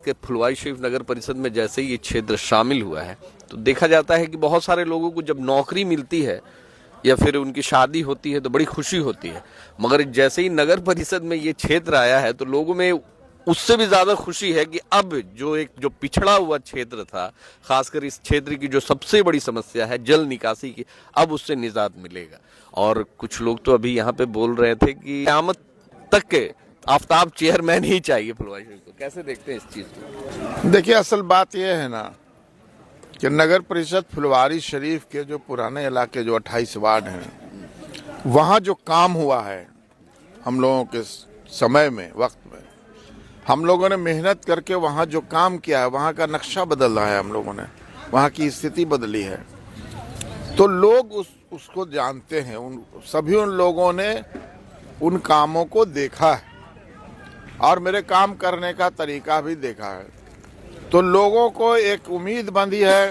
कि फुलवारी शरीफ नगर परिषद में जैसे ही ये क्षेत्र शामिल हुआ है तो देखा जाता है कि बहुत सारे लोगों को जब नौकरी मिलती है या फिर उनकी शादी होती है तो बड़ी खुशी होती है, मगर जैसे ही नगर परिषद में ये क्षेत्र आया है तो लोगों में उससे भी ज्यादा खुशी है कि अब जो पिछड़ा हुआ क्षेत्र था, खासकर इस क्षेत्र की जो सबसे बड़ी समस्या है जल निकासी की, अब उससे निजात मिलेगा। और कुछ लोग तो अभी यहाँ पे बोल रहे थे कि क़यामत तक के आफ्ताब चेयरमैन ही चाहिए फुलवारी शरीफ को। कैसे देखते हैं इस चीज को? देखिए, असल बात यह है ना कि नगर परिषद फुलवारी शरीफ के जो पुराने इलाके जो 28 वार्ड हैं, वहाँ जो काम हुआ है हम लोगों के समय में, वक्त में हम लोगों ने मेहनत करके वहाँ जो काम किया है, वहाँ का नक्शा बदला है, हम लोगों ने वहाँ की स्थिति बदली है, तो लोग उसको जानते हैं। उन लोगों ने उन कामों को देखा है और मेरे काम करने का तरीका भी देखा है, तो लोगों को एक उम्मीद बंधी है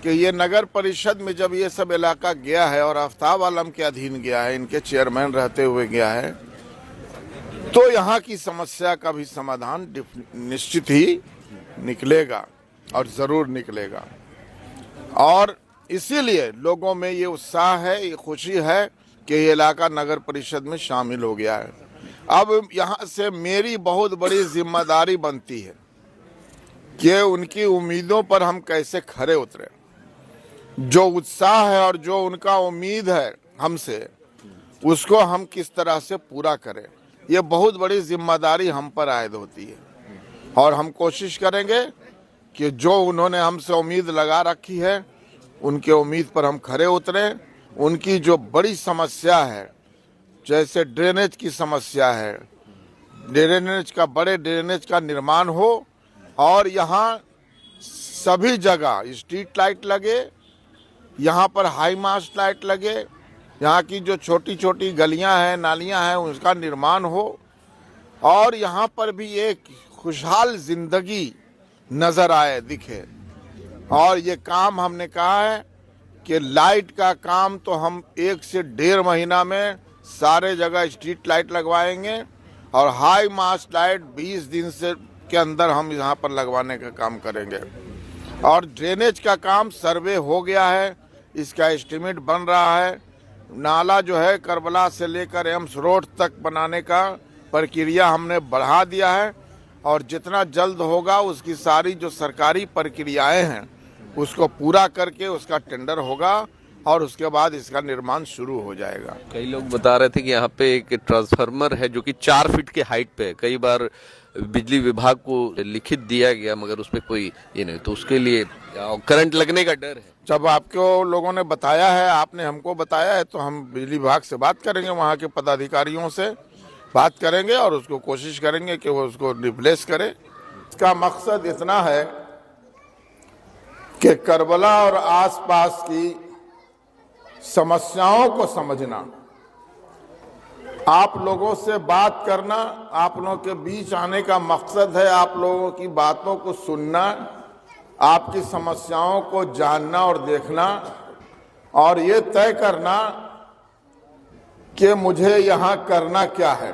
कि ये नगर परिषद में जब ये सब इलाका गया है और आफ्ताब आलम के अधीन गया है, इनके चेयरमैन रहते हुए गया है, तो यहाँ की समस्या का भी समाधान निश्चित ही निकलेगा और ज़रूर निकलेगा। और इसीलिए लोगों में ये उत्साह है, ये खुशी है कि ये इलाका नगर परिषद में शामिल हो गया है। अब यहाँ से मेरी बहुत बड़ी जिम्मेदारी बनती है कि उनकी उम्मीदों पर हम कैसे खरे उतरे। जो उत्साह है और जो उनका उम्मीद है हमसे, उसको हम किस तरह से पूरा करें, ये बहुत बड़ी जिम्मेदारी हम पर आयद होती है। और हम कोशिश करेंगे कि जो उन्होंने हमसे उम्मीद लगा रखी है, उनके उम्मीद पर हम खरे उतरें। उनकी जो बड़ी समस्या है, जैसे ड्रेनेज की समस्या है, बड़े ड्रेनेज का निर्माण हो और यहाँ सभी जगह स्ट्रीट लाइट लगे, यहाँ पर हाई मास्ट लाइट लगे, यहाँ की जो छोटी छोटी गलियाँ हैं, नालियाँ हैं, उसका निर्माण हो और यहाँ पर भी एक खुशहाल जिंदगी नज़र आए, दिखे। और ये काम हमने कहा है कि लाइट का काम तो हम 1 से 1.5 महीना में सारे जगह स्ट्रीट लाइट लगवाएंगे और हाई मास्ट लाइट 20 दिन से के अंदर हम यहाँ पर लगवाने का काम करेंगे। और ड्रेनेज का काम सर्वे हो गया है, इसका एस्टीमेट बन रहा है। नाला जो है करबला से लेकर एम्स रोड तक बनाने का प्रक्रिया हमने बढ़ा दिया है और जितना जल्द होगा उसकी सारी जो सरकारी प्रक्रियाएं हैं उसको पूरा करके उसका टेंडर होगा और उसके बाद इसका निर्माण शुरू हो जाएगा। कई लोग बता रहे थे कि यहाँ पे एक ट्रांसफार्मर है जो कि 4 फीट के हाइट पे है। कई बार बिजली विभाग को लिखित दिया गया मगर उस पर कोई ये नहीं, तो उसके लिए करंट लगने का डर है। जब आपको लोगों ने बताया है, आपने हमको बताया है, तो हम बिजली विभाग से बात करेंगे, वहाँ के पदाधिकारियों से बात करेंगे और उसको कोशिश करेंगे कि वो उसको रिप्लेस करे। इसका मकसद इतना है कि करबला और आसपास की समस्याओं को समझना, आप लोगों से बात करना, आप लोगों के बीच आने का मकसद है आप लोगों की बातों को सुनना, आपकी समस्याओं को जानना और देखना और ये तय करना कि मुझे यहाँ करना क्या है।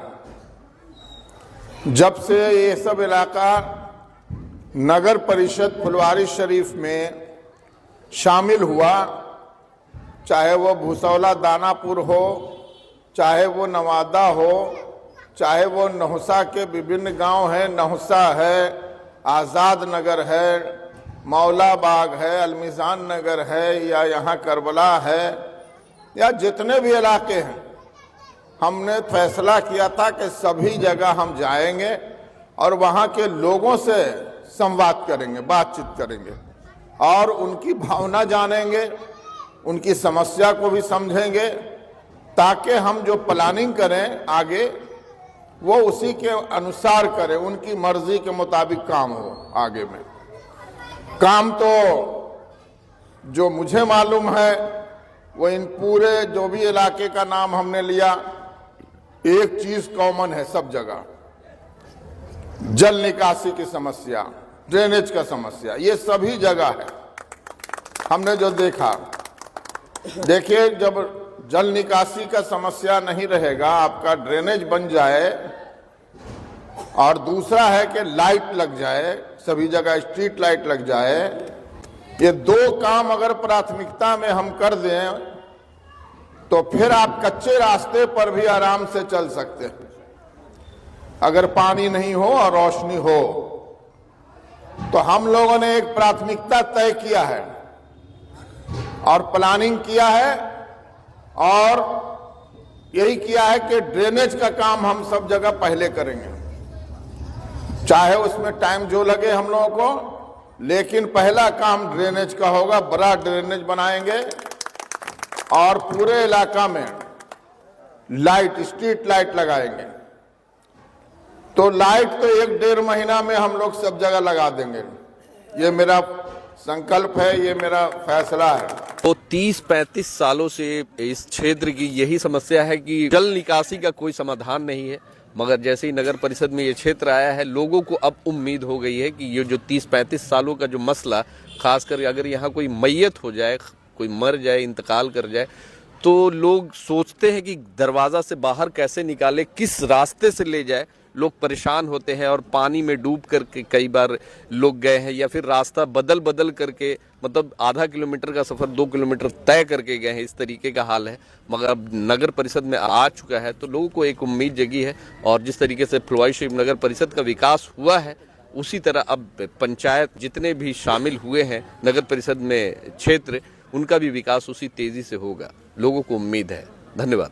जब से ये सब इलाका नगर परिषद फुलवारी शरीफ में शामिल हुआ, चाहे वो भूसौला दानापुर हो, चाहे वो नवादा हो, चाहे वो नहुसा के विभिन्न गांव हैं, नहुसा है, आज़ाद नगर है, मौला बाग है, अलमिजान नगर है, या यहाँ करबला है, या जितने भी इलाके हैं, हमने फैसला किया था कि सभी जगह हम जाएंगे और वहाँ के लोगों से संवाद करेंगे, बातचीत करेंगे और उनकी भावना जानेंगे, उनकी समस्या को भी समझेंगे, ताकि हम जो प्लानिंग करें आगे वो उसी के अनुसार करें, उनकी मर्जी के मुताबिक काम हो। आगे में काम तो जो मुझे मालूम है वो इन पूरे जो भी इलाके का नाम हमने लिया, एक चीज कॉमन है सब जगह, जल निकासी की समस्या, ड्रेनेज का समस्या, ये सभी जगह है। हमने जो देखा, देखिए, जब जल निकासी का समस्या नहीं रहेगा, आपका ड्रेनेज बन जाए और दूसरा है कि लाइट लग जाए, सभी जगह स्ट्रीट लाइट लग जाए। ये दो काम अगर प्राथमिकता में हम कर दें तो फिर आप कच्चे रास्ते पर भी आराम से चल सकते हैं। अगर पानी नहीं हो और रोशनी हो तो हम लोगों ने एक प्राथमिकता तय किया है और प्लानिंग किया है और यही किया है कि ड्रेनेज का काम हम सब जगह पहले करेंगे, चाहे उसमें टाइम जो लगे हम लोगों को, लेकिन पहला काम ड्रेनेज का होगा। बड़ा ड्रेनेज बनाएंगे और पूरे इलाका में लाइट, स्ट्रीट लाइट लगाएंगे। तो लाइट तो 1-1.5 महीना में हम लोग सब जगह लगा देंगे। ये मेरा संकल्प है, ये मेरा फैसला है। तो 30-35 सालों से इस क्षेत्र की यही समस्या है कि जल निकासी का कोई समाधान नहीं है, मगर जैसे ही नगर परिषद में ये क्षेत्र आया है, लोगों को अब उम्मीद हो गई है कि ये जो 30-35 सालों का जो मसला, खासकर अगर यहाँ कोई मैयत हो जाए, कोई मर जाए, इंतकाल कर जाए, तो लोग सोचते हैं कि दरवाज़ा से बाहर कैसे निकाले, किस रास्ते से ले जाए। लोग परेशान होते हैं और पानी में डूब करके कई बार लोग गए हैं, या फिर रास्ता बदल करके, मतलब आधा किलोमीटर का सफ़र 2 किलोमीटर तय करके गए हैं। इस तरीके का हाल है, मगर अब नगर परिषद में आ चुका है तो लोगों को एक उम्मीद जगी है। और जिस तरीके से फुलवारी शरीफ नगर परिषद का विकास हुआ है, उसी तरह अब पंचायत जितने भी शामिल हुए हैं नगर परिषद में क्षेत्र, उनका भी विकास उसी तेज़ी से होगा। लोगों को उम्मीद है। धन्यवाद।